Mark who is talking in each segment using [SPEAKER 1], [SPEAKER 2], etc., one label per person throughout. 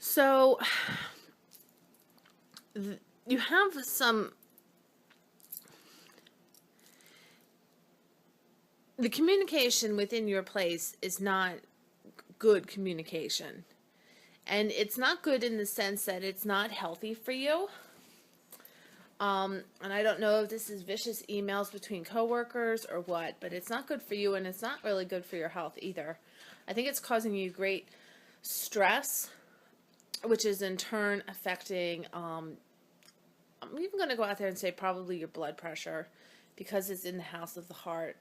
[SPEAKER 1] So you have the communication within your place is not good communication. And it's not good in the sense that it's not healthy for you. And I don't know if this is vicious emails between coworkers or what, but it's not good for you, and it's not really good for your health either. I think it's causing you great stress, which is in turn affecting, I'm even going to go out there and say probably your blood pressure, because it's in the house of the heart.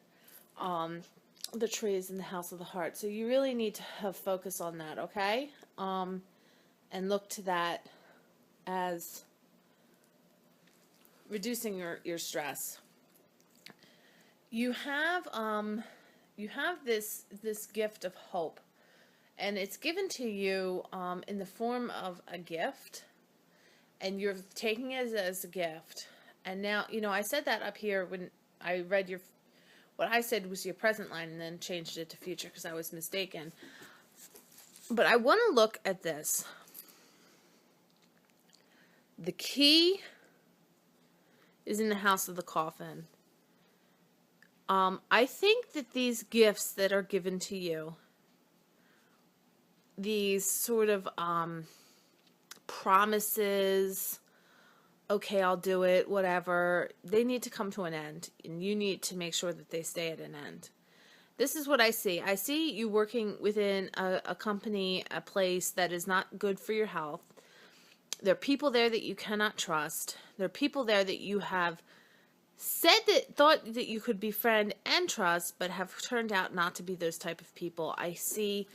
[SPEAKER 1] The tree is in the house of the heart. So you really need to have focus on that, okay? And look to that as reducing your stress. You have this gift of hope, and it's given to you in the form of a gift, and you're taking it as a gift. And now, I said that up here when I read what I said was your present line, and then changed it to future because I was mistaken. But I want to look at this. The key is in the house of the coffin. I think that these gifts that are given to you, these sort of promises, okay, I'll do it, whatever, they need to come to an end, and you need to make sure that they stay at an end. This is what I see. I see you working within a company, a place that is not good for your health. There are people there that you cannot trust. There are people there that you have thought that you could befriend and trust, but have turned out not to be those type of people. I see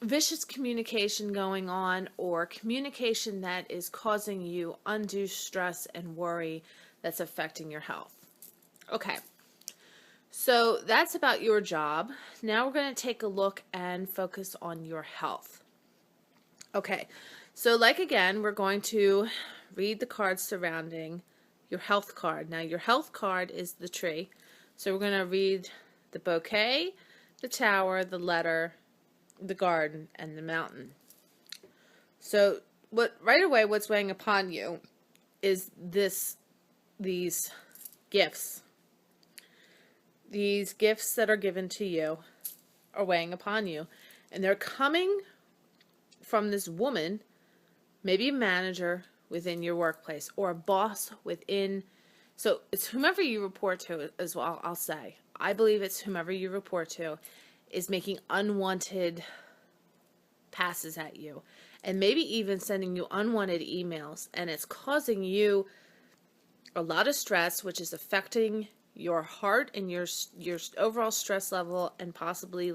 [SPEAKER 1] vicious communication going on, or communication that is causing you undue stress and worry that's affecting your health. Okay. So that's about your job. Now we're going to take a look and focus on your health. Okay. So again, we're going to read the cards surrounding your health card. Now, your health card is the tree. So we're going to read the bouquet, the tower, the letter, the garden, and the mountain. So right away, what's weighing upon you is these gifts. These gifts that are given to you are weighing upon you. And they're coming from this woman, maybe a manager within your workplace, or a boss within. So it's whomever you report to as well, I'll say. I believe it's whomever you report to is making unwanted passes at you, and maybe even sending you unwanted emails, and it's causing you a lot of stress, which is affecting your heart and your overall stress level, and possibly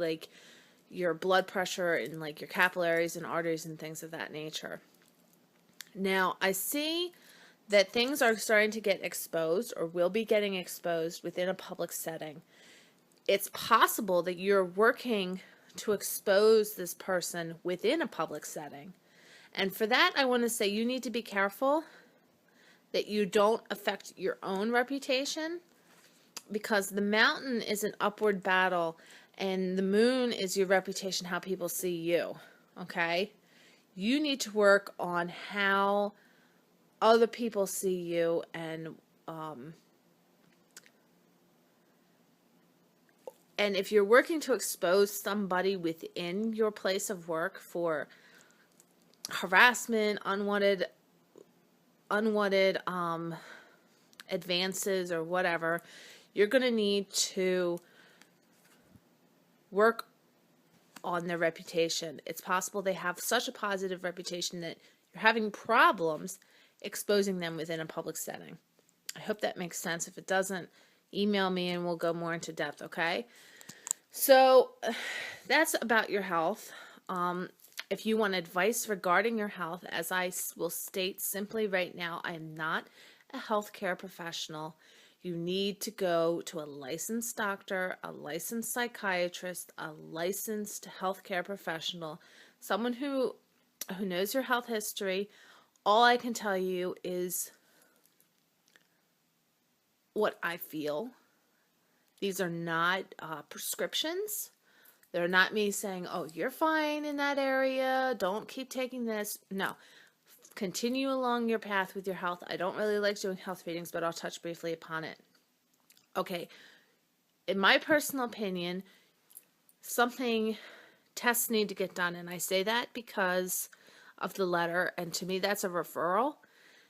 [SPEAKER 1] your blood pressure and your capillaries and arteries and things of that nature. Now, I see that things are starting to get exposed, or will be getting exposed, within a public setting. It's possible that you're working to expose this person within a public setting. And for that, I want to say you need to be careful that you don't affect your own reputation, because the mountain is an upward battle, and the moon is your reputation, how people see you. Okay? You need to work on how other people see you, and if you're working to expose somebody within your place of work for harassment, unwanted advances or whatever, you're going to need to work on their reputation. It's possible they have such a positive reputation that you're having problems exposing them within a public setting. I hope that makes sense. If it doesn't, email me and we'll go more into depth, okay? So that's about your health. If you want advice regarding your health, as I will state simply right now, I am not a healthcare professional. You need to go to a licensed doctor, a licensed psychiatrist, a licensed healthcare professional, someone who knows your health history. All I can tell you is what I feel. These are not prescriptions. They're not me saying, oh, you're fine in that area. Don't keep taking this. No. Continue along your path with your health. I don't really like doing health readings, but I'll touch briefly upon it. Okay. In my personal opinion, tests need to get done. And I say that because of the letter. And to me, that's a referral.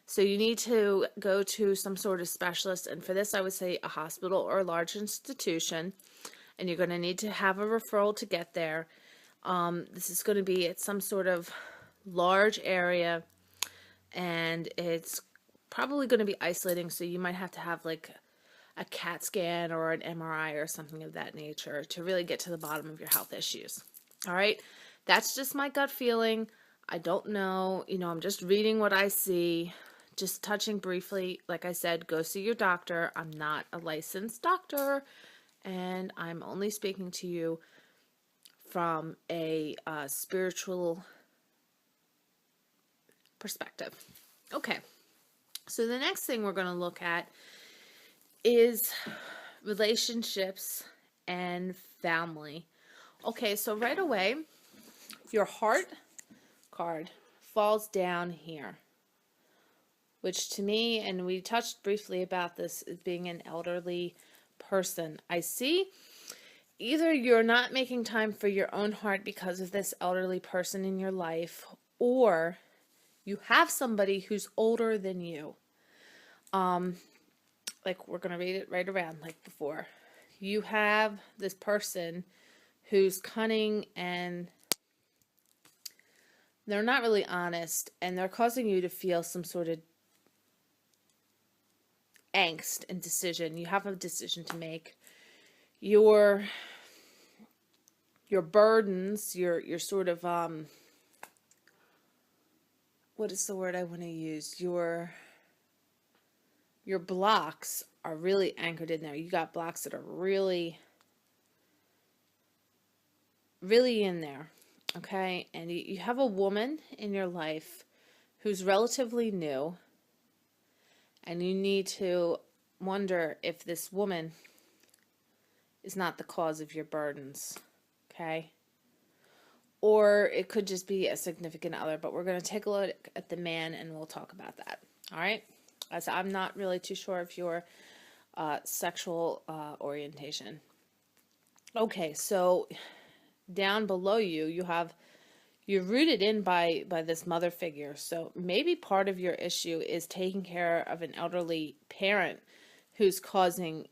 [SPEAKER 1] So you need to go to some sort of specialist. And for this, I would say a hospital or a large institution. And you're going to need to have a referral to get there. This is going to be at some sort of large area. And it's probably going to be isolating. So you might have to have like a CAT scan or an MRI or something of that nature to really get to the bottom of your health issues. All right. That's just my gut feeling. I don't know. I'm just reading what I see. Just touching briefly, like I said, go see your doctor. I'm not a licensed doctor, and I'm only speaking to you from a spiritual perspective. Okay, so the next thing we're going to look at is relationships and family. Okay, so right away, your heart card falls down here, which to me, and we touched briefly about this as being an elderly person. I see either you're not making time for your own heart because of this elderly person in your life, or you have somebody who's older than you. Like we're going to read it right around like before. You have this person who's cunning and they're not really honest, and they're causing you to feel some sort of angst and decision. You have a decision to make. Your burdens, your sort of what is the word I want to use? Your blocks are really anchored in there. You got blocks that are really in there. Okay? And you have a woman in your life who's relatively new. And you need to wonder if this woman is not the cause of your burdens, okay? Or it could just be a significant other, but we're going to take a look at the man and we'll talk about that, all right? As I'm not really too sure of your sexual orientation. Okay, so down below you're rooted in by this mother figure. So maybe part of your issue is taking care of an elderly parent who's causing,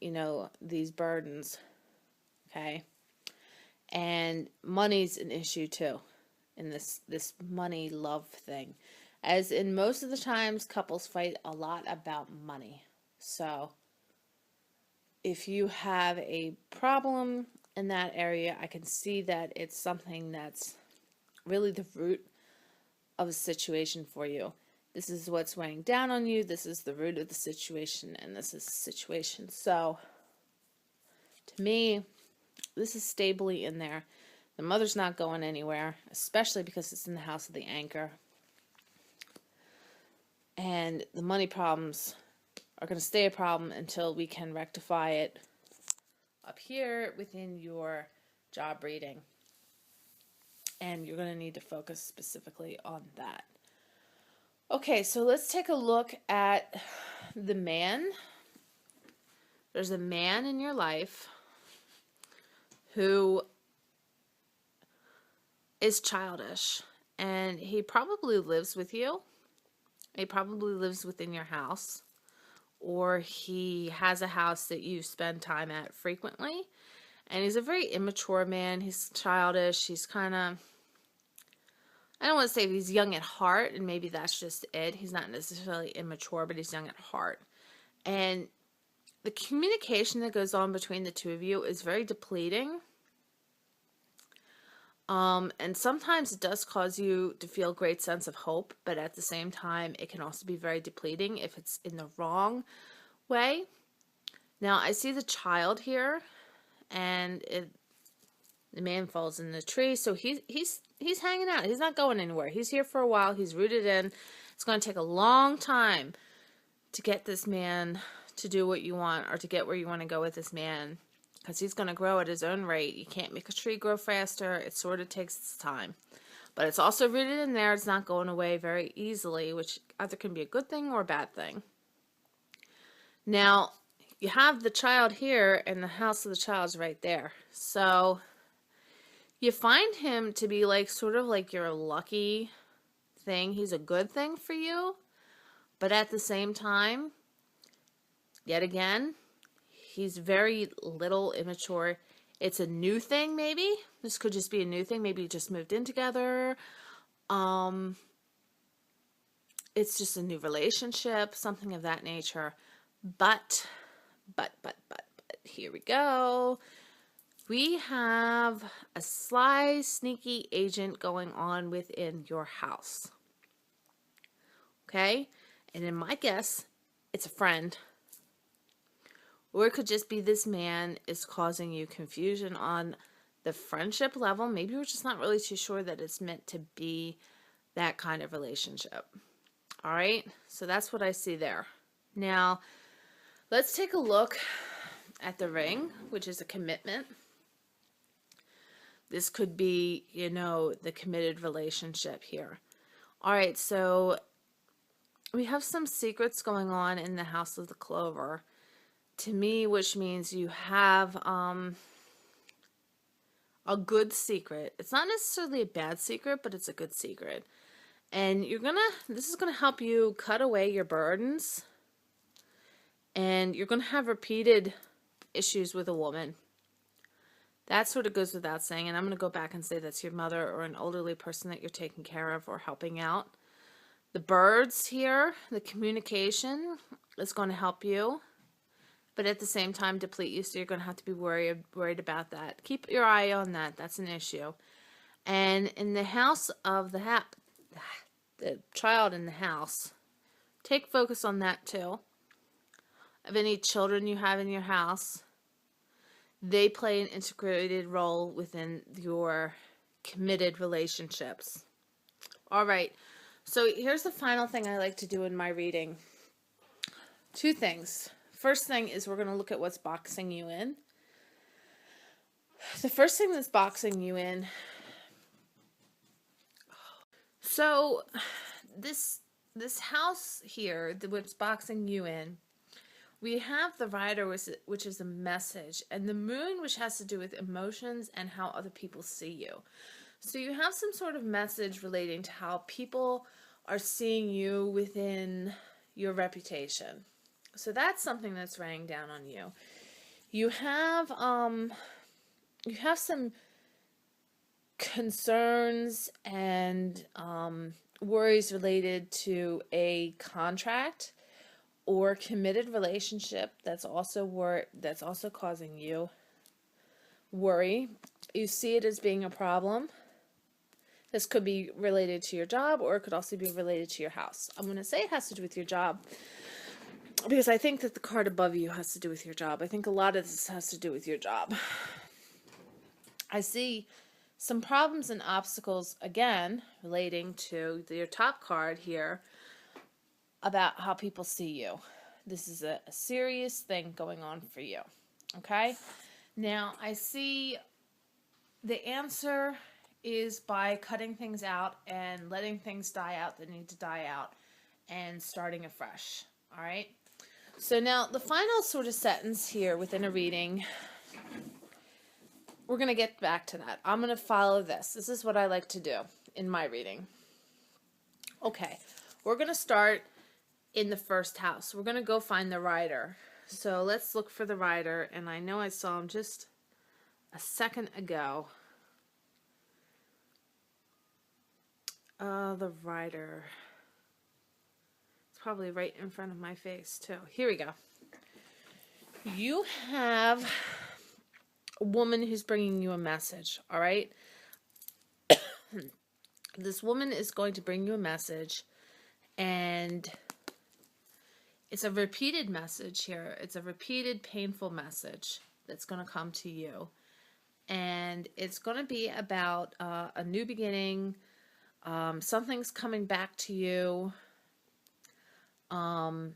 [SPEAKER 1] these burdens. Okay. And money's an issue too in this money love thing. As in most of the times, couples fight a lot about money. So if you have a problem in that area, I can see that it's something that's really the root of a situation for you. This is what's weighing down on you. This is the root of the situation, and this is the situation. So, to me, this is stably in there. The mother's not going anywhere, especially because it's in the house of the anchor. And the money problems are going to stay a problem until we can rectify it up here within your job reading. And you're going to need to focus specifically on that. Okay, so let's take a look at the man. There's a man in your life who is childish, and he probably lives with you. He probably lives within your house, or he has a house that you spend time at frequently. And he's a very immature man. He's childish. He's kind of, I don't want to say he's young at heart, and maybe that's just it. He's not necessarily immature, but he's young at heart. And the communication that goes on between the two of you is very depleting. And sometimes it does cause you to feel a great sense of hope, but at the same time, it can also be very depleting if it's in the wrong way. Now, I see the child here, and the man falls in the tree, so he's hanging out. He's not going anywhere. He's here for a while. He's rooted in. It's going to take a long time to get this man to do what you want, or to get where you want to go with this man. because he's going to grow at his own rate. You can't make a tree grow faster. It sort of takes its time. But it's also rooted in there. It's not going away very easily, which either can be a good thing or a bad thing. Now, you have the child here, and the house of the child is right there. So, you find him to be like sort of like your lucky thing. He's a good thing for you. But at the same time, yet again, he's very little, immature. It's a new thing, maybe. This could just be a new thing. Maybe you just moved in together. It's just a new relationship, something of that nature. But, here we go. We have a sly, sneaky agent going on within your house. Okay? And in my guess, it's a friend. Or it could just be this man is causing you confusion on the friendship level. Maybe you're just not really too sure that it's meant to be that kind of relationship. All right? So that's what I see there. Now, let's take a look at the ring, which is a commitment. This could be, you know, the committed relationship here. All right, so we have some secrets going on in the House of the Clover. To me, which means you have a good secret. It's not necessarily a bad secret, but it's a good secret. And this is gonna help you cut away your burdens. And you're gonna have repeated issues with a woman. That sort of goes without saying. And I'm gonna go back and say that's your mother or an elderly person that you're taking care of or helping out. The birds here, the communication is going to help you, but at the same time deplete you, so you're going to have to be worried about that. Keep your eye on that. That's an issue. And in the house of the child in the house, take focus on that too. Of any children you have in your house, they play an integrated role within your committed relationships. All right. So here's the final thing I like to do in my reading. Two things. First thing is we're going to look at what's boxing you in. The first thing that's boxing you in. So this house here, what's boxing you in, we have the Rider, which is a message, and the Moon, which has to do with emotions and how other people see you. So you have some sort of message relating to how people are seeing you within your reputation. So that's something that's weighing down on you. You have some concerns and worries related to a contract or committed relationship that's also causing you worry. You see it as being a problem. This could be related to your job, or it could also be related to your house. I'm going to say it has to do with your job because I think that the card above you has to do with your job. I think a lot of this has to do with your job. I see some problems and obstacles, again, relating to your top card here about how people see you. This is a serious thing going on for you, okay? Now, I see the answer is by cutting things out and letting things die out that need to die out and starting afresh, all right? So now the final sort of sentence here within a reading, we're going to get back to that. I'm going to follow this. This is what I like to do in my reading. Okay, we're going to start in the first house. We're going to go find the Rider. So let's look for the Rider, and I know I saw him just a second ago. The Rider. It's probably right in front of my face, too. Here we go. You have a woman who's bringing you a message, all right? This woman is going to bring you a message, and it's a repeated message here. It's a repeated, painful message that's going to come to you. And it's going to be about a new beginning. Something's coming back to you. A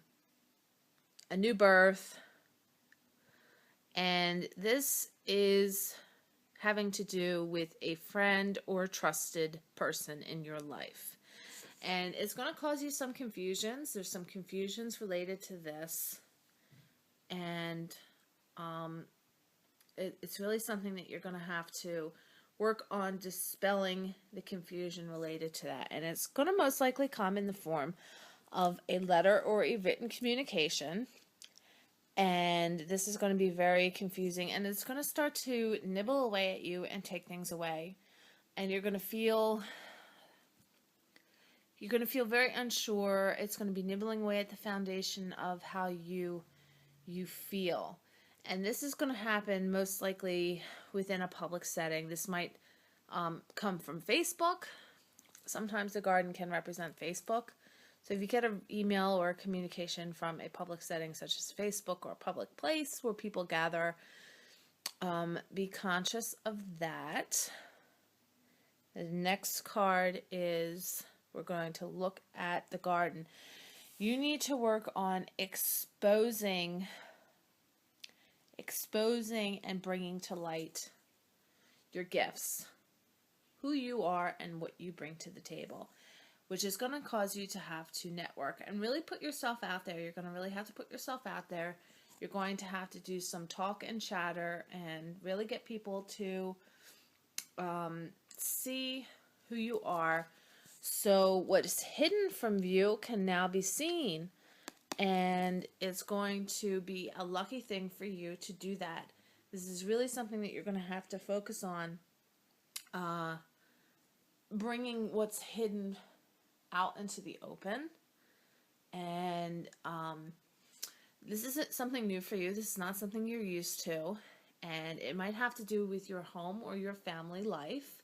[SPEAKER 1] new birth. And this is having to do with a friend or trusted person in your life. And it's going to cause you some confusions. There's some confusions related to this. And it's really something that you're going to have to work on dispelling the confusion related to that. And it's going to most likely come in the form of a letter or a written communication. And this is going to be very confusing, and it's going to start to nibble away at you and take things away. And you're going to feel very unsure. It's going to be nibbling away at the foundation of how you feel. And this is going to happen most likely within a public setting. This might come from Facebook. Sometimes the garden can represent Facebook. So if you get an email or a communication from a public setting such as Facebook or a public place where people gather, be conscious of that. The next card is, we're going to look at the garden. You need to work on exposing and bringing to light your gifts, who you are and what you bring to the table, which is going to cause you to have to network and really put yourself out there. You're going to really have to put yourself out there. You're going to have to do some talk and chatter and really get people to see who you are. So what is hidden from view can now be seen. And it's going to be a lucky thing for you to do that. This is really something that you're going to have to focus on, bringing what's hidden out into the open. And this isn't something new for you. This is not something you're used to. And it might have to do with your home or your family life.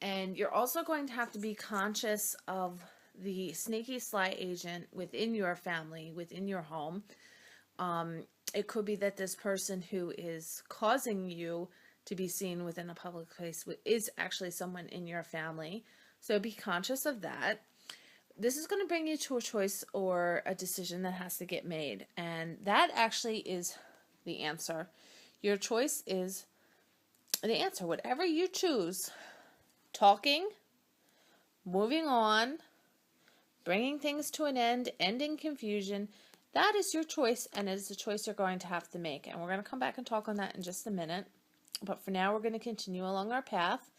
[SPEAKER 1] And you're also going to have to be conscious of the sneaky sly agent within your family, within your home. It could be that this person who is causing you to be seen within a public place is actually someone in your family. So be conscious of that. This is going to bring you to a choice or a decision that has to get made. And that actually is the answer. Your choice is the answer. Whatever you choose, talking, moving on, bringing things to an end, ending confusion, that is your choice, and it is a choice you're going to have to make. And we're going to come back and talk on that in just a minute. But for now, we're going to continue along our path.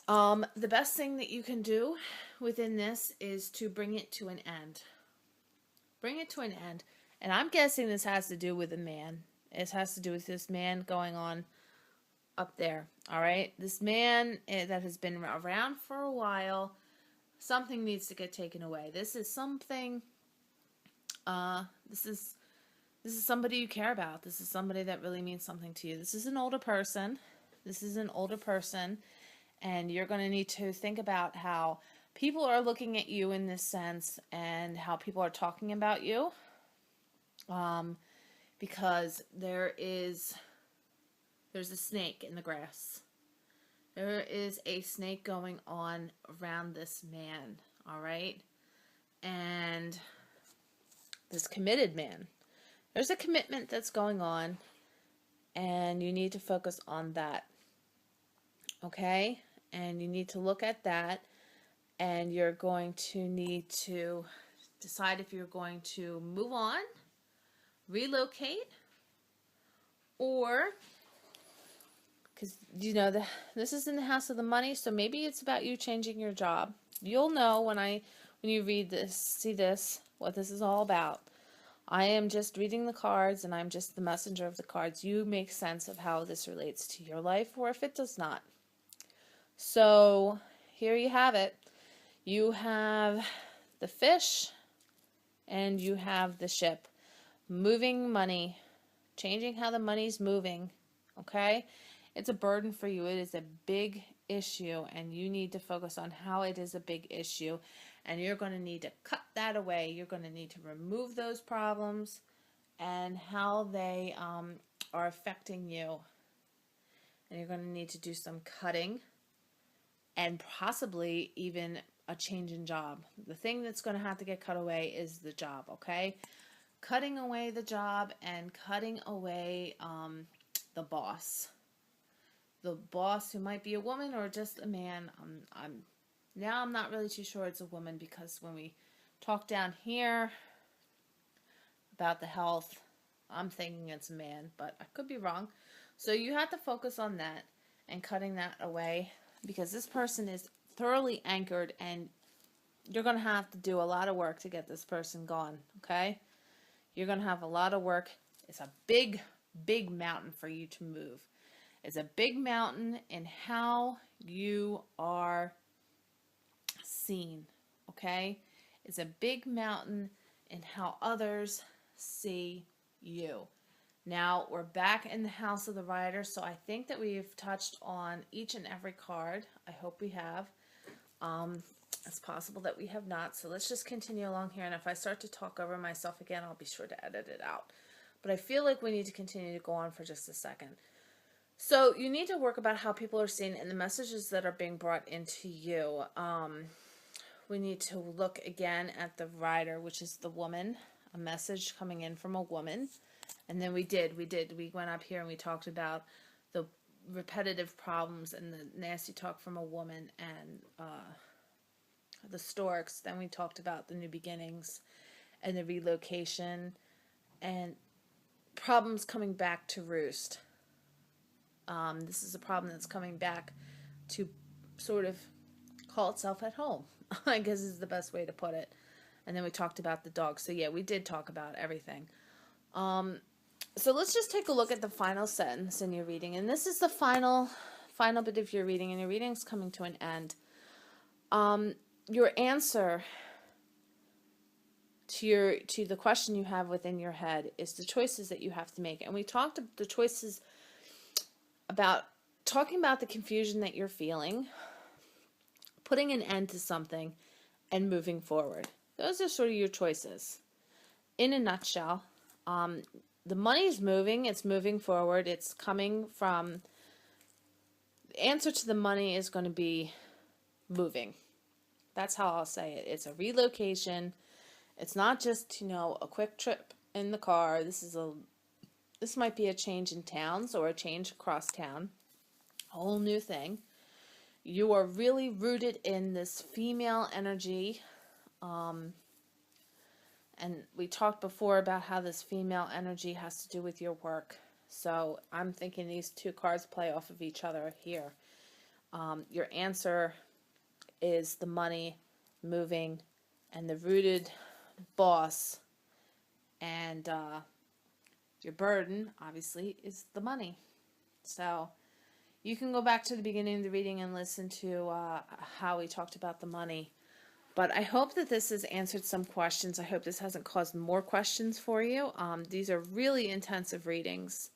[SPEAKER 1] The best thing that you can do within this is to bring it to an end. Bring it to an end. And I'm guessing this has to do with a man. It has to do with this man going on up there. All right? This man that has been around for a while, something needs to get taken away. This is something, this is somebody you care about. This is somebody that really means something to you. This is an older person. This is an older person. And you're going to need to think about how people are looking at you in this sense and how people are talking about you. Because there's a snake in the grass. There is a snake going on around this man, all right? And this committed man. There's a commitment that's going on, and you need to focus on that, okay? And you need to look at that, and you're going to need to decide if you're going to move on, relocate, or, because you know this is in the house of the money, so maybe it's about you changing your job. You'll know when you read this, see this, what this is all about. I am just reading the cards, and I'm just the messenger of the cards. You make sense of how this relates to your life, or if it does not. So here you have it. You have the fish, and you have the ship. Moving money, changing how the money's moving, okay? It's a burden for you. It is a big issue, and you need to focus on how it is a big issue, and you're going to need to cut that away. You're going to need to remove those problems and how they are affecting you, and you're going to need to do some cutting and possibly even a change in job. The thing that's going to have to get cut away is the job, okay? cutting away the job and cutting away the boss. The boss who might be a woman or just a man. I'm not really too sure it's a woman, because when we talk down here about the health, I'm thinking it's a man, but I could be wrong. So you have to focus on that and cutting that away, because this person is thoroughly anchored and you're going to have to do a lot of work to get this person gone, okay? You're going to have a lot of work. It's a big, big mountain for you to move. It's a big mountain in how you are seen, okay? It's a big mountain in how others see you. Now, we're back in the house of the rider, so I think that we've touched on each and every card. I hope we have. It's possible that we have not, so let's just continue along here, and if I start to talk over myself again, I'll be sure to edit it out. But I feel like we need to continue to go on for just a second. So you need to work about how people are seen and the messages that are being brought into you. We need to look again at the rider, which is the woman, a message coming in from a woman. And then we went up here and we talked about the repetitive problems and the nasty talk from a woman and the storks. Then we talked about the new beginnings and the relocation and problems coming back to roost. This is a problem that's coming back to sort of call itself at home, I guess is the best way to put it. And then we talked about the dog. So yeah, we did talk about everything. So let's just take a look at the final sentence in your reading. And this is the final bit of your reading, and your reading's coming to an end. Your answer to the question you have within your head is the choices that you have to make. And we talked the choices about talking about the confusion that you're feeling, putting an end to something, and moving forward. Those are sort of your choices. In a nutshell, the money is moving, it's moving forward, it's coming from, the answer to the money is going to be moving. That's how I'll say it. It's a relocation. It's not just, a quick trip in the car. This might be a change in towns or a change across town. A whole new thing. You are really rooted in this female energy. And we talked before about how this female energy has to do with your work. So I'm thinking these two cards play off of each other here. Your answer is the money, moving, and the rooted boss. And your burden, obviously, is the money. So you can go back to the beginning of the reading and listen to how we talked about the money. But I hope that this has answered some questions. I hope this hasn't caused more questions for you. These are really intensive readings,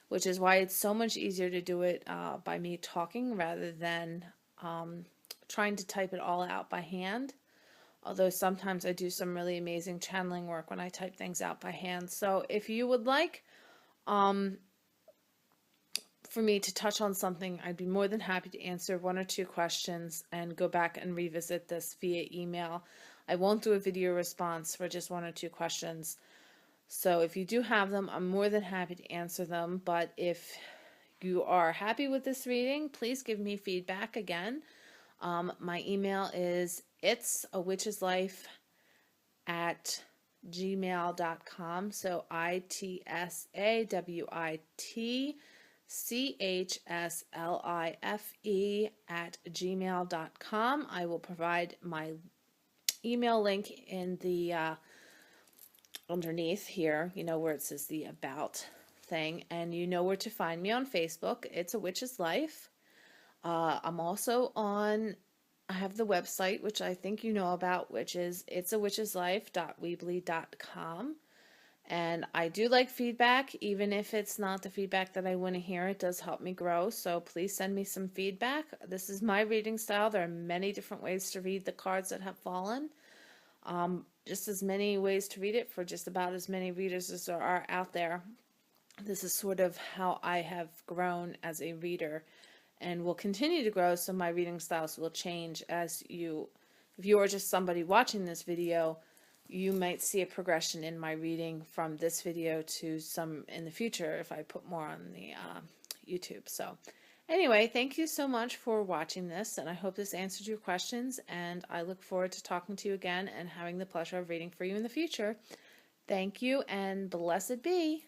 [SPEAKER 1] which is why it's so much easier to do it by me talking rather than trying to type it all out by hand. Although sometimes I do some really amazing channeling work when I type things out by hand. So if you would like for me to touch on something, I'd be more than happy to answer one or two questions and go back and revisit this via email. I won't do a video response for just one or two questions. So if you do have them, I'm more than happy to answer them. But if you are happy with this reading, please give me feedback again. My email is itsawitcheslife@gmail.com. So itsawitcheslife@gmail.com. I will provide my email link in the underneath here, where it says the about thing, and you know where to find me on Facebook. It's a Witch's Life. I'm also I have the website, which I think you know about, which is itsawitcheslife.weebly.com. And I do like feedback, even if it's not the feedback that I want to hear. It does help me grow, so please send me some feedback. This is my reading style. There are many different ways to read the cards that have fallen. Just as many ways to read it for just about as many readers as there are out there. This is sort of how I have grown as a reader and will continue to grow, so my reading styles will change as if you are just somebody watching this video, you might see a progression in my reading from this video to some in the future if I put more on the YouTube. So anyway, thank you so much for watching this, and I hope this answered your questions, and I look forward to talking to you again and having the pleasure of reading for you in the future. Thank you, and blessed be.